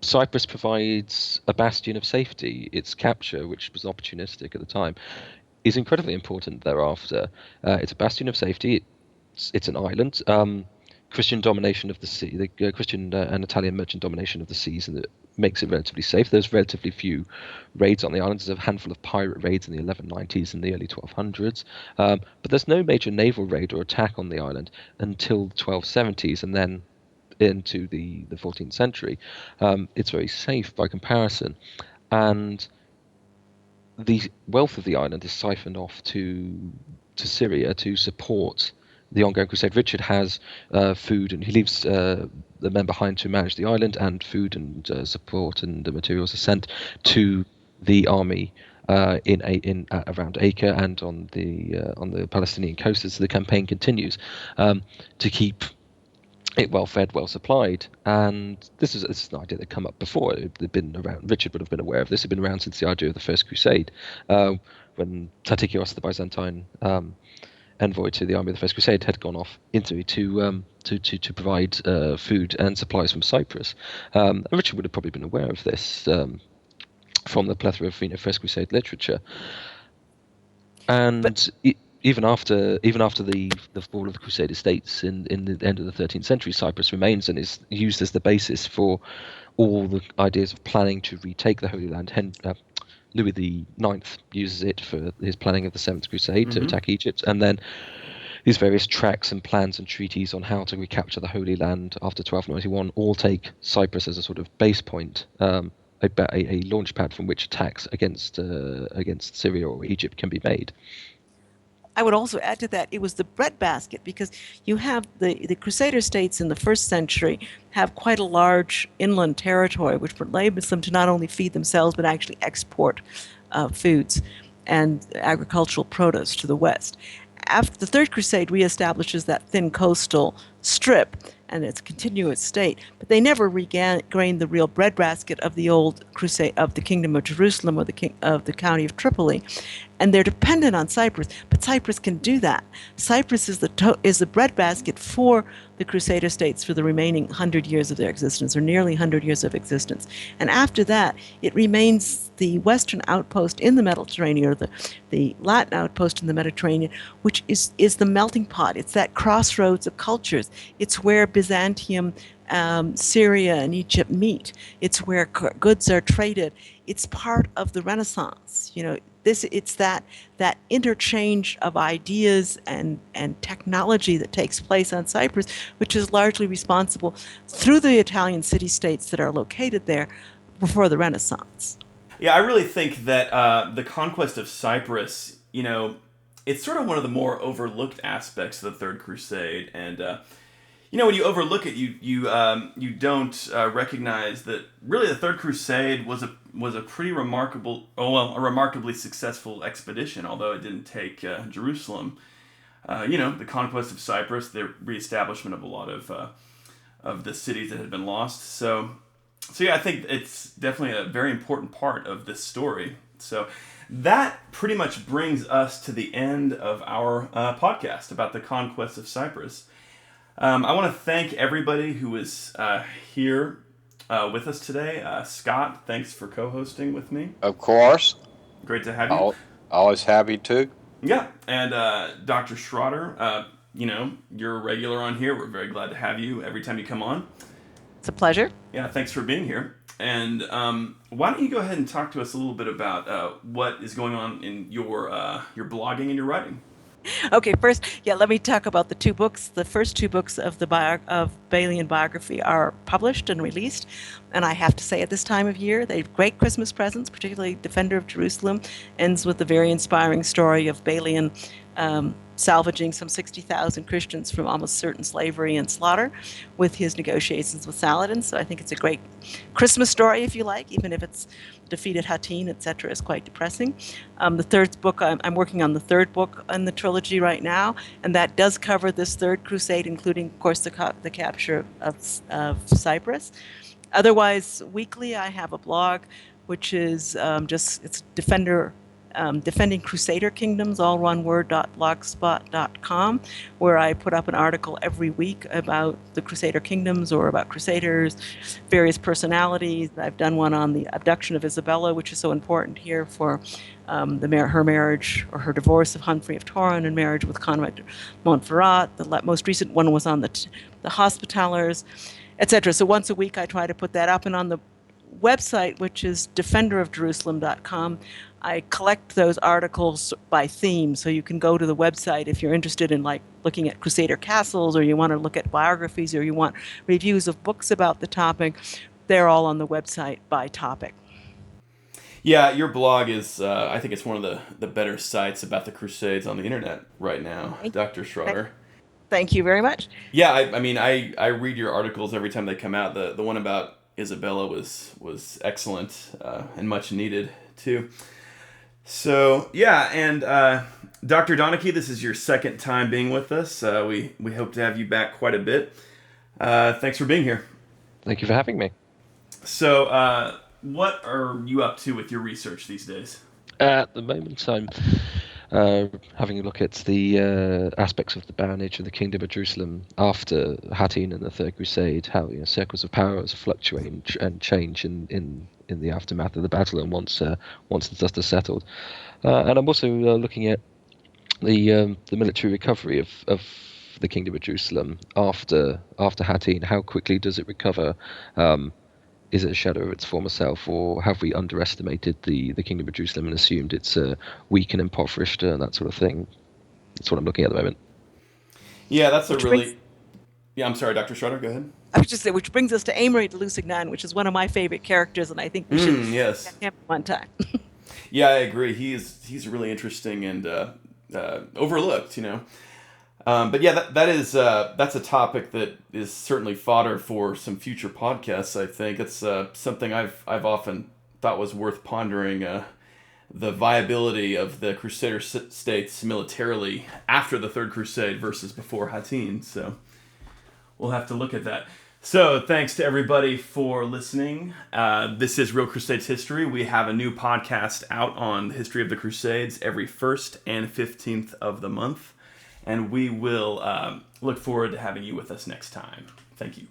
Cyprus provides a bastion of safety. Its capture, which was opportunistic at the time, is incredibly important thereafter. It's a bastion of safety. It's an island. Christian domination of the sea, the Christian and Italian merchant domination of the seas, and it makes it relatively safe. There's relatively few raids on the island. There's a handful of pirate raids in the 1190s and the early 1200s, but there's no major naval raid or attack on the island until the 1270s, and then into the 14th century. It's very safe by comparison, and the wealth of the island is siphoned off to Syria to support the ongoing crusade. Richard has food, and he leaves the men behind to manage the island, and food and support and the materials are sent to the army around Acre and on the Palestinian coast as the campaign continues, to keep it well fed, well supplied. And this is an idea that come up before. It'd been around. Richard would have been aware of this. It'd been around since the idea of the First Crusade, when Tatikios, the Byzantine envoy to the army of the First Crusade, had gone off into to provide food and supplies from Cyprus. And Richard would have probably been aware of this from the plethora of First Crusade literature. And even after the fall of the Crusader states in the end of the 13th century, Cyprus remains and is used as the basis for all the ideas of planning to retake the Holy Land. Louis IX uses it for his planning of the Seventh Crusade to attack Egypt, and then these various tracts and plans and treaties on how to recapture the Holy Land after 1291 all take Cyprus as a sort of base point, a launch pad from which attacks against Syria or Egypt can be made. I would also add to that, it was the breadbasket, because you have the Crusader states in the first century have quite a large inland territory, which enables them to not only feed themselves, but actually export foods and agricultural produce to the west. After the Third Crusade reestablishes that thin coastal strip and its continuous state, but they never regained the real breadbasket of the old Crusade of the Kingdom of Jerusalem or of the county of Tripoli, and they're dependent on Cyprus. But Cyprus can do that. Cyprus is the breadbasket for the Crusader states for the remaining 100 years of their existence, or nearly 100 years of existence. And after that, it remains the western outpost in the Mediterranean, or the Latin outpost in the Mediterranean, which is the melting pot. It's that crossroads of cultures. It's where Byzantium, Syria, and Egypt meet. It's where goods are traded. It's part of the Renaissance. it's that interchange of ideas and technology that takes place on Cyprus, which is largely responsible through the Italian city-states that are located there before the Renaissance. Yeah, I really think that the conquest of Cyprus, it's sort of one of the more overlooked aspects of the Third Crusade, and when you overlook it, you don't recognize that really the Third Crusade was a pretty a remarkably successful expedition, although it didn't take Jerusalem. The conquest of Cyprus, the reestablishment of a lot of the cities that had been lost. So yeah, I think it's definitely a very important part of this story. So that pretty much brings us to the end of our podcast about the conquest of Cyprus. I want to thank everybody who was here with us today. Scott, thanks for co-hosting with me. Of course. Great to have you. Always happy to. Yeah, and Dr. Schrader, you're a regular on here. We're very glad to have you every time you come on. It's a pleasure. Yeah, thanks for being here. And why don't you go ahead and talk to us a little bit about what is going on in your blogging and your writing? Okay, first, let me talk about the two books. The first two books of the Balian biography are published and released, and I have to say at this time of year, they're great Christmas presents, particularly Defender of Jerusalem ends with the very inspiring story of Balian salvaging some 60,000 Christians from almost certain slavery and slaughter with his negotiations with Saladin. So I think it's a great Christmas story, if you like, even if it's defeated Hattin, etc., is quite depressing. The third book, I'm working on the third book in the trilogy right now, and that does cover this Third Crusade, including, of course, the capture of Cyprus. Otherwise, weekly, I have a blog, which is it's Defending Crusader Kingdoms, all one word, .blogspot.com, where I put up an article every week about the Crusader Kingdoms or about Crusaders, various personalities. I've done one on the abduction of Isabella, which is so important here for her marriage or her divorce of Humphrey of Torun and marriage with Conrad de Montferrat. The most recent one was on the Hospitallers, etc. So once a week I try to put that up, and on the website, which is defenderofjerusalem.com, I collect those articles by theme, so you can go to the website if you're interested in looking at Crusader castles, or you want to look at biographies, or you want reviews of books about the topic. They're all on the website by topic. Yeah, your blog is, I think it's one of the better sites about the Crusades on the internet right now, Dr. Schrader. Thank you very much. Yeah, I read your articles every time they come out. The one about Isabella was excellent and much needed too. So yeah, and Dr. Donnachie, this is your second time being with us. We hope to have you back quite a bit. Thanks for being here. Thank you for having me. So what are you up to with your research these days? At the moment, I'm having a look at the aspects of the baronage of the Kingdom of Jerusalem after Hattin and the Third Crusade, how circles of power fluctuate and change in the aftermath of the battle and once the dust is settled. And I'm also looking at the military recovery of the Kingdom of Jerusalem after Hattin. How quickly does it recover? Is it a shadow of its former self, or have we underestimated the Kingdom of Jerusalem and assumed it's weak and impoverished and that sort of thing? That's what I'm looking at the moment. Yeah, I'm sorry, Dr. Schrader, go ahead. I was just saying, which brings us to Amory de Lusignan, which is one of my favorite characters, and I think we should yes. get him one time. Yeah, I agree. He's really interesting and overlooked, But yeah, that's a topic that is certainly fodder for some future podcasts. I think it's something I've often thought was worth pondering. The viability of the Crusader states militarily after the Third Crusade versus before Hattin. So we'll have to look at that. So thanks to everybody for listening. This is Real Crusades History. We have a new podcast out on the history of the Crusades every 1st and 15th of the month. And we will look forward to having you with us next time. Thank you.